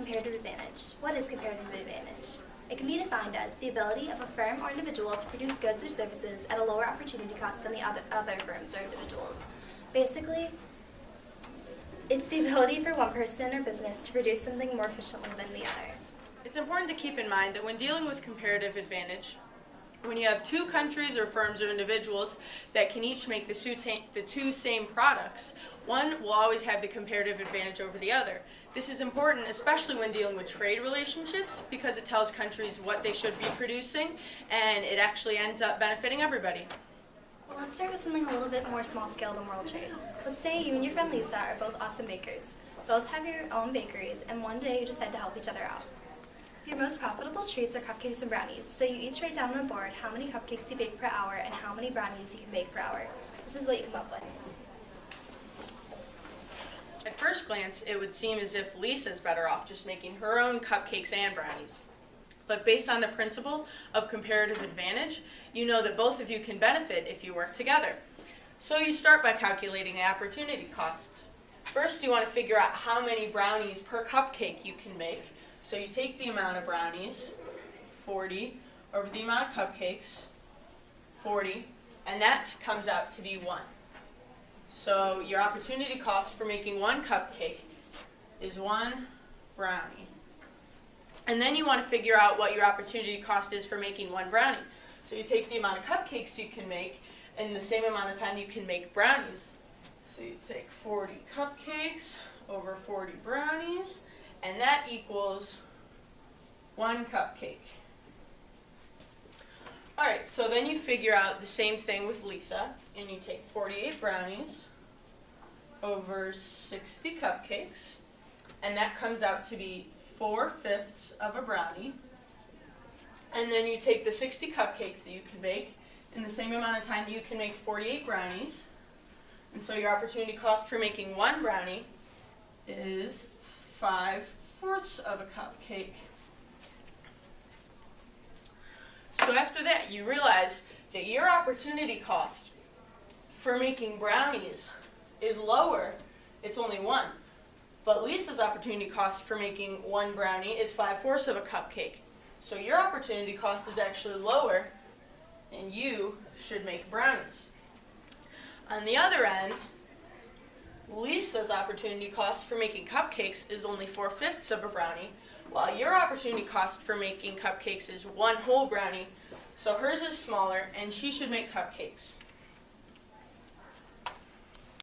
comparative advantage. What is comparative advantage? It can be defined as the ability of a firm or individual to produce goods or services at a lower opportunity cost than the other firms or individuals. Basically, it's the ability for one person or business to produce something more efficiently than the other. It's important to keep in mind that when dealing with comparative advantage, when you have two countries or firms or individuals that can each make the two same products, one will always have the comparative advantage over the other. This is important, especially when dealing with trade relationships, because it tells countries what they should be producing, and it actually ends up benefiting everybody. Well, let's start with something a little bit more small scale than world trade. Let's say you and your friend Lisa are both awesome bakers. Both have your own bakeries, and one day you decide to help each other out. Your most profitable treats are cupcakes and brownies, so you each write down on a board how many cupcakes you bake per hour and how many brownies you can bake per hour. This is what you come up with. At first glance, it would seem as if Lisa's better off just making her own cupcakes and brownies. But based on the principle of comparative advantage, you know that both of you can benefit if you work together. So you start by calculating the opportunity costs. First, you want to figure out how many brownies per cupcake you can make. So you take the amount of brownies, 40, over the amount of cupcakes, 40, and that comes out to be 1. So your opportunity cost for making one cupcake is 1 brownie. And then you want to figure out what your opportunity cost is for making 1 brownie. So you take the amount of cupcakes you can make and the same amount of time you can make brownies. So you take 40 cupcakes over 40 brownies, and that equals 1 cupcake. Alright, so then you figure out the same thing with Lisa, and you take 48 brownies over 60 cupcakes, and that comes out to be 4/5 of a brownie. And then you take the 60 cupcakes that you can make in the same amount of time that you can make 48 brownies, and so your opportunity cost for making 1 brownie is 5/4 of a cupcake. So after that, you realize that your opportunity cost for making brownies is lower. It's only 1. But Lisa's opportunity cost for making 1 brownie is 5/4 of a cupcake. So your opportunity cost is actually lower, and you should make brownies. On the other end, Lisa's opportunity cost for making cupcakes is only 4/5 of a brownie, while your opportunity cost for making cupcakes is 1 whole brownie, so hers is smaller, and she should make cupcakes.